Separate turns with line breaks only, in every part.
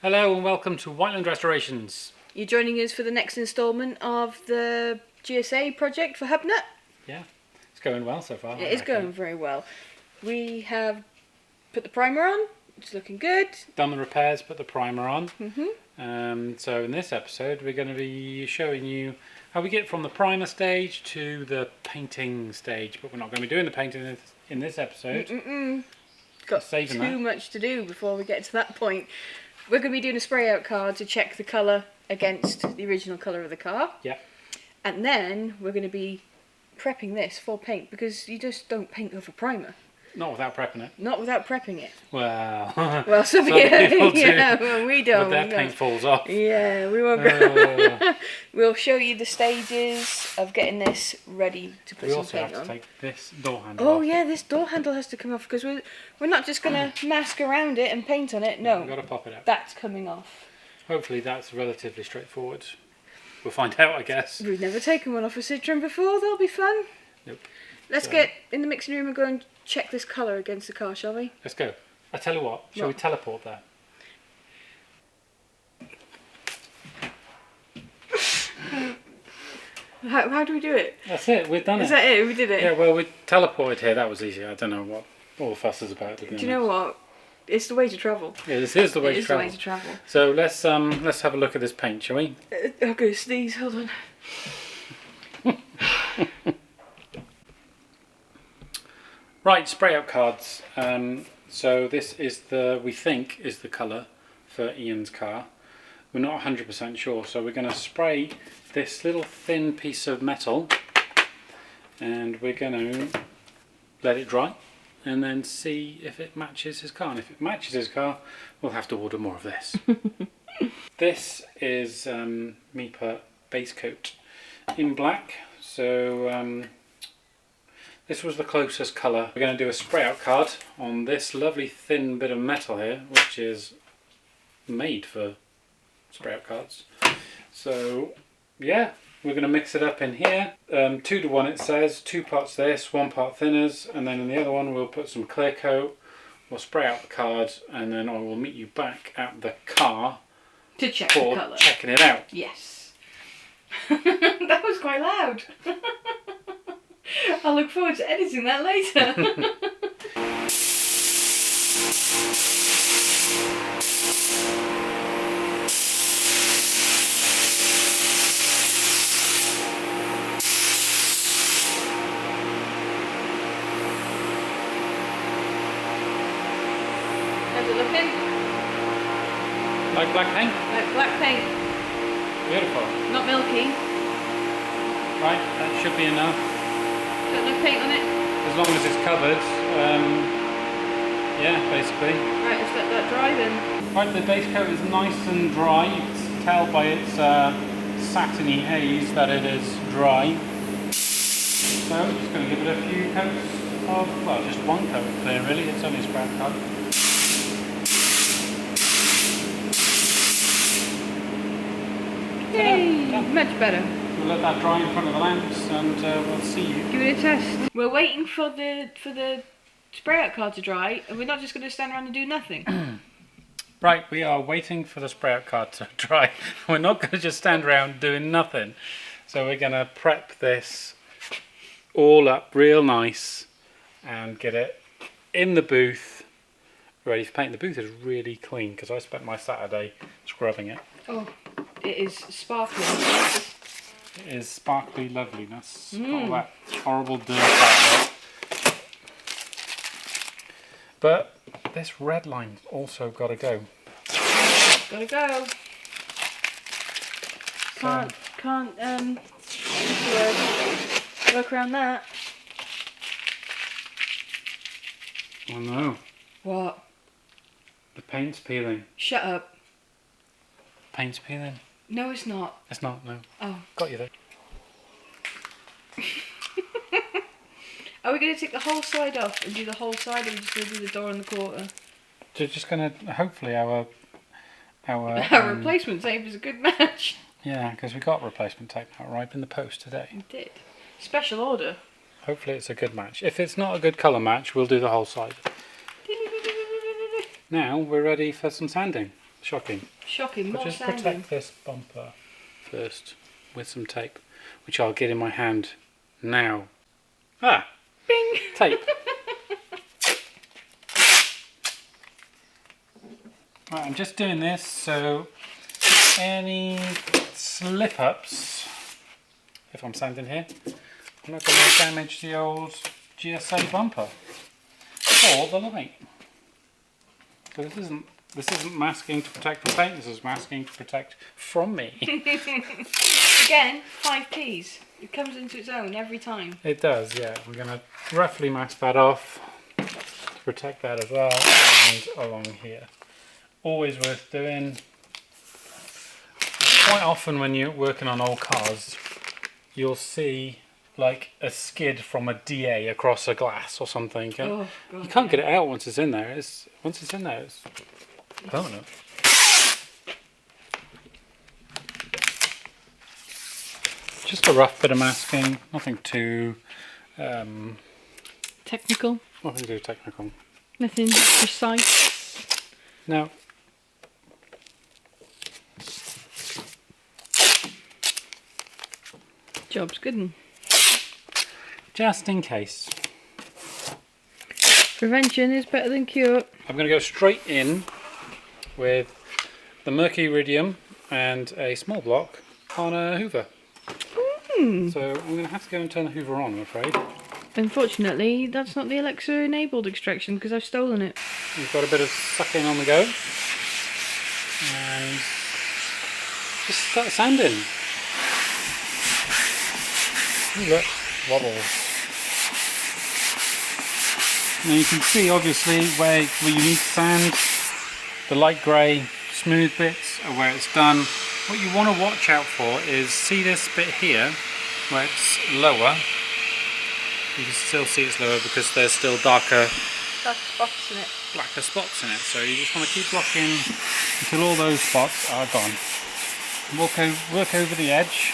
Hello and welcome to Whiteland Restorations.
You're joining us for the next instalment of the GSA project for Hubnut.
Yeah, it's going well so far.
It is going very well. We have put the primer on, it's looking good.
Done the repairs, put the primer on. So in this episode we're going to be showing you how we get from the primer stage to the painting stage, but we're not going to be doing the painting in this episode.
Got too much to do before we get to that point. We're going to be doing a spray out card to check the colour against the original colour of the car.
Yeah.
And then we're going to be prepping this for paint, because you just don't paint over primer.
Not without prepping it.
Not without prepping it.
Well,
some people do. We don't.
But their paint falls off.
Yeah, we won't go. We'll show you the stages of getting this ready to put some paint on. We also have to take
this door handle off.
Oh yeah, this door handle has to come off, because we're not just going to mask around it and paint on it. No,
we've got to pop it out.
That's coming off.
Hopefully that's relatively straightforward. We'll find out, I guess.
We've never taken one off a Citroen before. That'll be fun.
Nope.
Let's get in the mixing room and go and check this colour against the car, shall we?
Let's go. I tell you what, shall we teleport there?
How do we do it?
That's it, we've done it.
Is that it? We did it?
Yeah, well, we teleported here, that was easy. I don't know what all the fuss is about.
Do you know what? It's the way to travel.
Yeah, this is the way to travel.
It is the way to travel.
So let's have a look at this paint, shall we?
I'm going to sneeze, hold on.
Right, spray out cards. So this is we think is the colour for Ian's car. We're not 100% sure, so we're going to spray this little thin piece of metal and we're going to let it dry and then see if it matches his car. And if it matches his car, we'll have to order more of this. This is MIPA base coat in black. So this was the closest colour. We're going to do a spray out card on this lovely thin bit of metal here, which is made for spray out cards. So yeah, we're going to mix it up in here. 2 to 1 it says, 2 parts this, 1 part thinners, and then in the other one we'll put some clear coat, we'll spray out the card, and then I will meet you back at the car
to check the colour.
Checking it out.
Yes. That was quite loud. I look forward to editing that later. How's it looking?
Like black paint?
Like black paint.
Beautiful.
Not milky.
Right, that should be enough.
Got no paint on it?
As long as it's covered, yeah, basically.
Right, let's let that dry then.
Right, the base coat is nice and dry. You can tell by its satiny haze that it is dry. So I'm just going to give it a few coats of, well, just 1 coat of clear really. It's only a spray card.
Yay! Much better.
We'll let that dry in front of the lamps and we'll see you.
Give it a test. We're waiting for the spray out card to dry, and we're not just going to stand around and do nothing.
Right, we are waiting for the spray out card to dry. We're not going to just stand around doing nothing. So we're going to prep this all up real nice and get it in the booth ready for paint. The booth is really clean because I spent my Saturday scrubbing it.
Oh, it is sparkling.
It is sparkly loveliness. Got all that horrible dirt out of it. But this red line's also got to go.
Gotta go. Can't work around that.
Oh no.
What?
The paint's peeling.
Shut up.
Paint's peeling.
No, it's not.
It's not, no.
Oh.
Got you there.
Are we going to take the whole side off and do the whole side, or are we just going to do the door and the quarter?
So just going to, hopefully our
replacement tape is a good match.
Yeah, because we got replacement tape out right in the post today.
We did. Special order.
Hopefully it's a good match. If it's not a good colour match, we'll do the whole side. Now we're ready for some sanding. Shocking.
Shocking.
I'll
More
just
sanding.
protect this bumper first with some tape, which I'll get in my hand now. Ah!
Bing!
Tape. Right, I'm just doing this so any slip-ups, if I'm sanding here, I'm not going to damage the old GSA bumper or the light. So this isn't masking to protect from paint, this is masking to protect from me.
Again, 5 Ps. It comes into its own every time.
It does, yeah. We're going to roughly mask that off to protect that as well, and along here. Always worth doing. Quite often when you're working on old cars, you'll see like a skid from a DA across a glass or something.
Oh, God,
you can't get it out once it's in there. Once it's in there, it's permanent. Just a rough bit of masking, nothing too
Technical.
nothing too technical.
Nothing precise.
Now,
Job's good 'un.
just in case,
Prevention is better than cure.
I'm going to go straight in with the mercuridium and a small block on a hoover. So I'm going to have to go and turn the hoover on, I'm afraid.
Unfortunately, that's not the Alexa enabled extraction because I've stolen it.
We've got a bit of sucking on the go. And just start sanding. Ooh, look, wobbles. Now you can see obviously where you need to sand. The light grey smooth bits are where it's done. What you want to watch out for is, see this bit here where it's lower. You can still see it's lower because there's still darker
Spots in it.
blacker spots in it. So you just want to keep blocking until all those spots are gone. Work over the edge.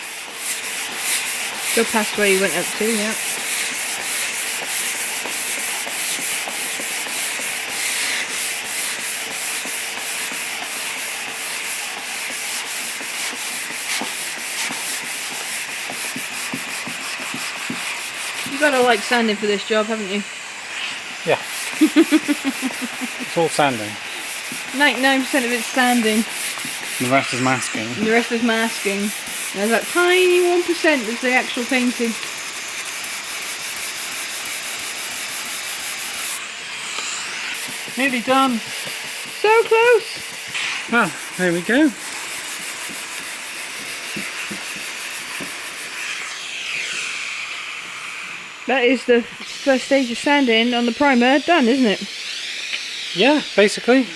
Go past where you went up to, yeah. You've got to like sanding for this job, haven't you?
Yeah. It's all sanding.
99% of it's sanding,
And the rest is masking.
and the rest is masking. There's that tiny 1% that's the actual painting.
Nearly done.
So close!
Ah, there we go.
That is the first stage of sanding on the primer done, isn't it?
Yeah, basically.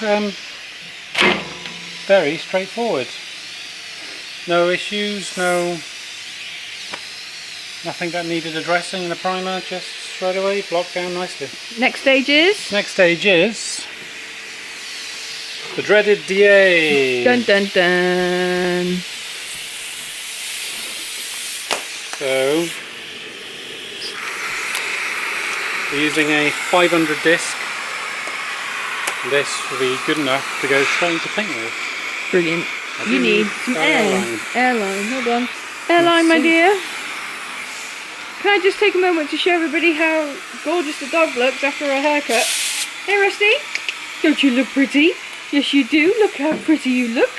Very straightforward. No issues, nothing that needed addressing in the primer, just straight away blocked down nicely.
Next stage is...
Next stage is the dreaded DA.
Dun dun dun!
So we're using a 500 disc. This will be good enough to go straight into paint with.
Brilliant. You need some
airline.
Airline, hold on. Airline, my dear. Can I just take a moment to show everybody how gorgeous the dog looks after her haircut? Hey Rusty, don't you look pretty? Yes you do, look how pretty you look.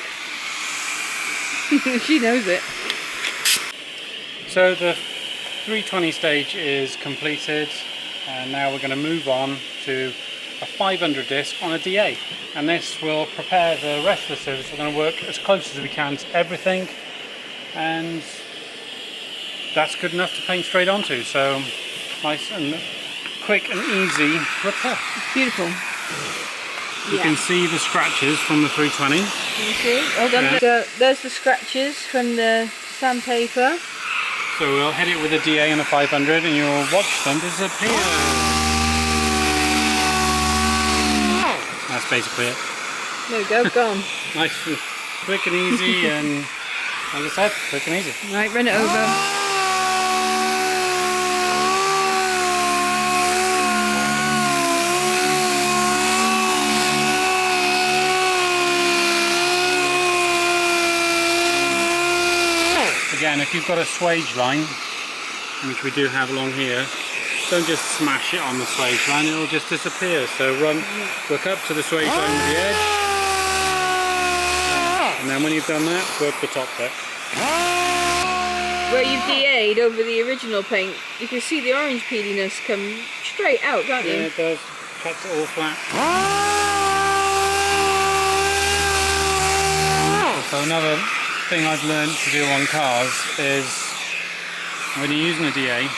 She knows it.
So the 320 stage is completed, and now we're going to move on to a 500 disc on a DA, and this will prepare the rest of the surface. We're going to work as close as we can to everything, and that's good enough to paint straight onto. So nice and quick and easy repair.
Beautiful.
You can see the scratches from the 320.
Can you see? Hold on.
Yeah.
So there's the scratches from the sandpaper.
So we'll hit it with a DA and a 500 and you'll watch them disappear. That's basically it.
There we go, gone.
Nice and quick and easy, and as I said, quick and easy.
Right, run it over.
if you've got a swage line, which we do have along here, don't just smash it on the swage line, it will just disappear. So work up to the swage line with the edge, and then when you've done that, work the top bit.
Where you've DA'd over the original paint, you can see the orange peeliness come straight out, can't you?
Yeah, it does. Cuts it all flat. So another thing I've learned to do on cars is when you're using a DA,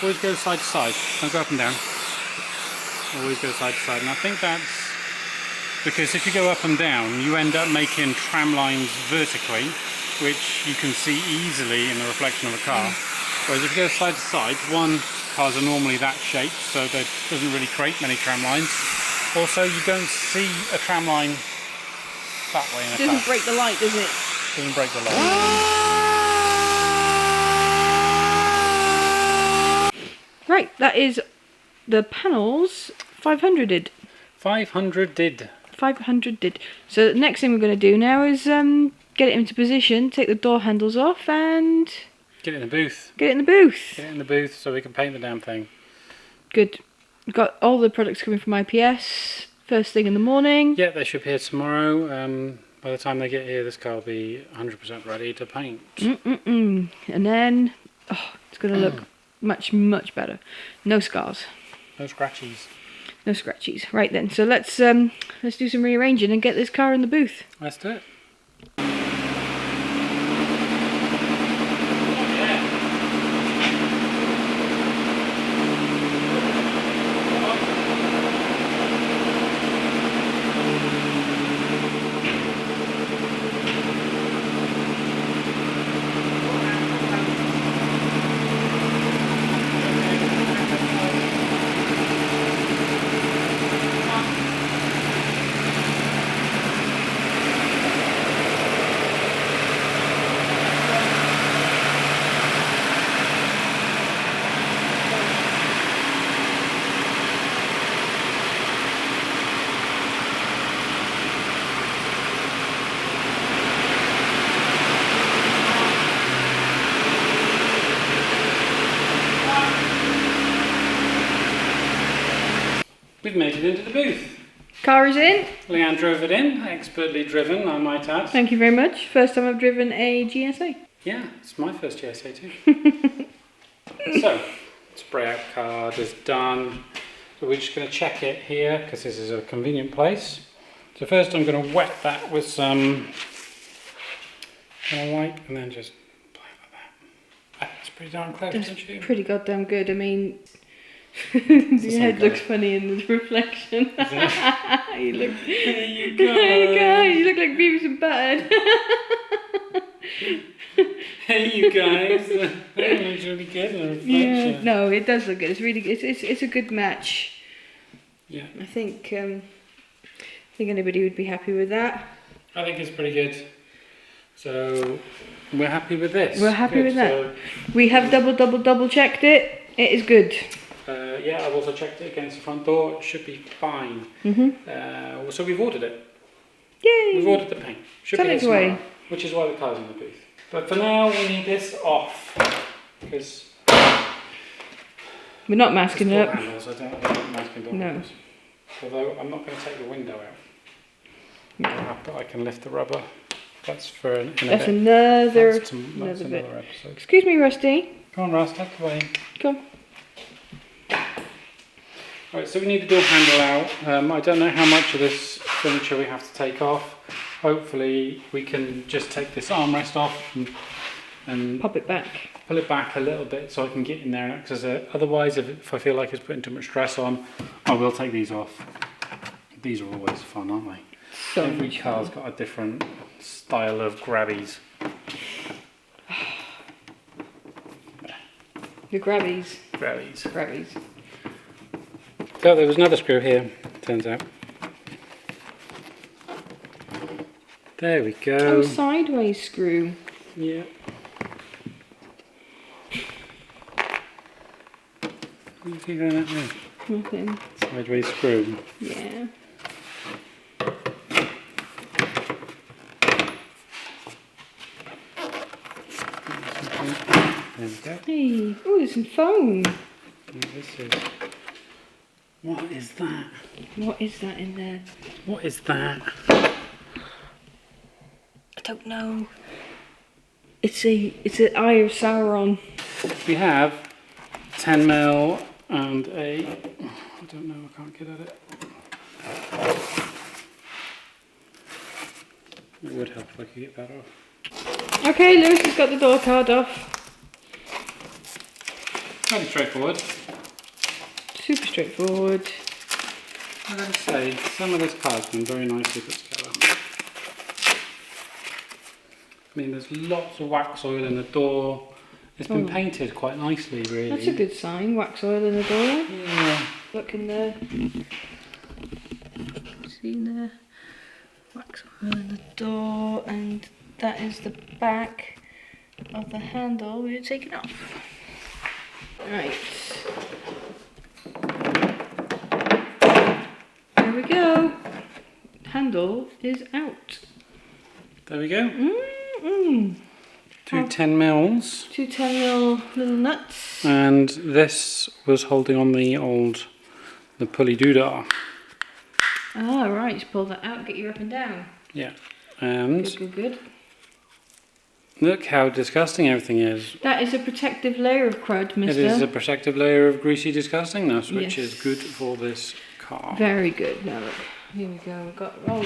always go side to side. Don't go up and down. Always go side to side. And I think that's because if you go up and down, you end up making tram lines vertically, which you can see easily in the reflection of a car. Whereas if you go side to side, one, cars are normally that shape, so that doesn't really create many tram lines. Also, you don't see a tram line that way in a car.
It doesn't break the light, does it?
Doesn't break the light.
Right, that is the panels 500'd.
500 did.
500'd. So the next thing we're going to do now is get it into position, take the door handles off and...
Get it in the booth.
Get it in the booth.
Get it in the booth so we can paint the damn thing.
Good. We've got all the products coming from IPS first thing in the morning.
Yeah, they should be here tomorrow. By the time they get here, this car will be 100% ready to paint.
And then, oh, it's going to look much, much better. No scars.
No scratchies.
No scratchies. Right then, so let's do some rearranging and get this car in the booth.
Let's do it. We've made it into the booth.
Car is in.
Leanne drove it in, expertly driven, I might add.
Thank you very much. First time I've driven a GSA.
Yeah, it's my first GSA too. So, spray out card is done. So we're just going to check it here because this is a convenient place. So first I'm going to wet that with some white and then just apply it like that. That's pretty darn clever,
That's
don't you?
pretty goddamn good. I mean, your head looks funny in the reflection. You look.
There you
There you
go.
go. You look like Beavis and Butthead.
Hey you guys, that looks really good in the reflection.
Yeah, no, it does look good. It's really, it's a good match.
Yeah.
I think anybody would be happy with that.
I think it's pretty good. So we're happy with this.
We're happy
Good.
with that. We have double checked it. It is good.
Yeah, I've also checked it against the front door. It should be fine. So we've ordered it.
Yay!
We've ordered the paint. Should
Send
be
it
here tomorrow,
away.
which is why the car's in the booth. But for now, we need this off because
We're not masking it
door
up.
handles. I don't masking door
No.
handles. Although I'm not going to take the window out. But I can lift the rubber. That's for in a
That's
bit.
another
That's
another bit.
another episode.
Excuse me, Rusty.
Come on, Russ, take the way.
Come.
Right, so we need the door handle out. I don't know how much of this furniture we have to take off. Hopefully we can just take this armrest off and
Pop it back.
pull it back a little bit so I can get in there. Because otherwise, if I feel like it's putting too much stress on, I will take these off. These are always fun, aren't they?
So
Every
much
car's
fun.
got a different style of grabbies.
The grabbies.
Grabbies.
Grabbies.
So there was another screw here, turns out. There we go.
Oh, sideways screw.
Yeah. What do you think of that now?
Nothing.
Sideways screw.
Yeah.
There we go.
Hey, oh, there's some foam.
And this is... What is that?
What is that in there?
What is that?
I don't know. It's an Eye of Sauron.
We have 10mm and a... I don't know, I can't get at it. It would help if I could get that off.
Okay, Lewis has got the door card off.
Fairly straightforward.
Super straightforward.
I gotta say, some of this card's been very nicely put together. I mean, there's lots of wax oil in the door. It's been painted quite nicely, really.
That's a good sign. Wax oil in the door.
Yeah.
Look in there. See there? Wax oil in the door, and that is the back of the handle we're taking off. Right. There we go. Handle is out.
There we go.
Mm-mm.
Two 10mm.
Two 10mm little nuts.
And this was holding on the pulley doodah.
Ah, right. Just pull that out, get you up and down.
Yeah. And
Good.
look how disgusting everything is.
That is a protective layer of crud, mister.
It is a protective layer of greasy disgustingness, which
Yes.
is good for this car.
Very good. Now look, here we go. We've got all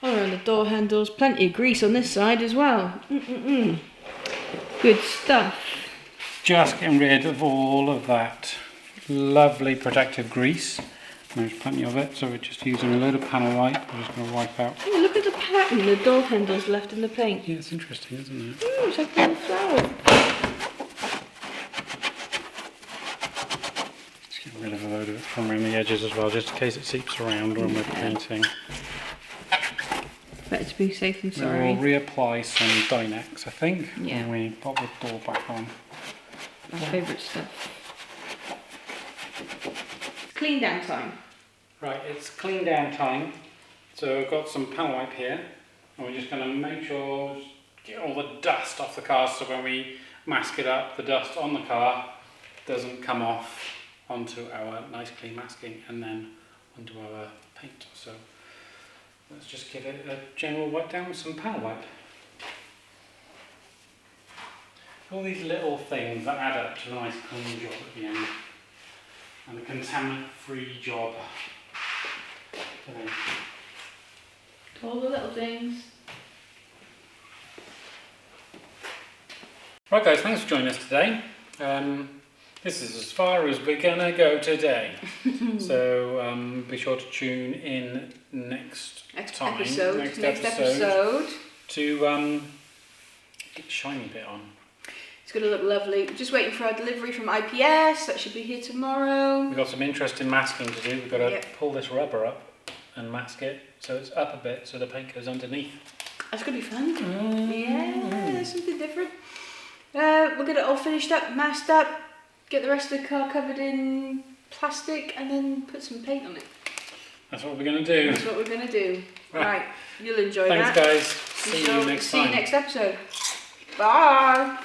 around the door handles. Plenty of grease on this side as well. Good stuff.
Just getting rid of all of that lovely protective grease. There's plenty of it, so we're just using a load of panel wipe. We're just going to wipe out.
Oh, look at the pattern the door handles left in the paint.
Yeah, it's interesting, isn't it?
It's like a little flower.
Just getting rid of a load of it from around the edges as well, just in case it seeps around when we're painting.
Better to be safe than sorry.
We'll reapply some Dynex, I think,
Yeah.
when we pop the door back on.
My favourite stuff. Clean down time.
Right, it's clean down time. So I've got some panel wipe here, and we're just going to make sure, get all the dust off the car, so when we mask it up, the dust on the car doesn't come off onto our nice clean masking and then onto our paint. So let's just give it a general wipe down with some panel wipe. All these little things that add up to a nice clean job at the end, and a contaminant-free job. Today.
All the little things.
Right guys, thanks for joining us today. This is as far as we're gonna go today. So be sure to tune in next episode to get the shiny bit on.
It's going to look lovely. We're just waiting for our delivery from IPS. That should be here tomorrow.
We've got some interesting masking to do. We've got to pull this rubber up and mask it so it's up a bit so the paint goes underneath.
That's going to be fun. Yeah, something different. We'll get it all finished up, masked up, get the rest of the car covered in plastic and then put some paint on it.
That's what we're going to do.
That's what we're going to do. Right, you'll enjoy
Thanks
that.
Thanks guys. See you next time.
See you next episode. Bye.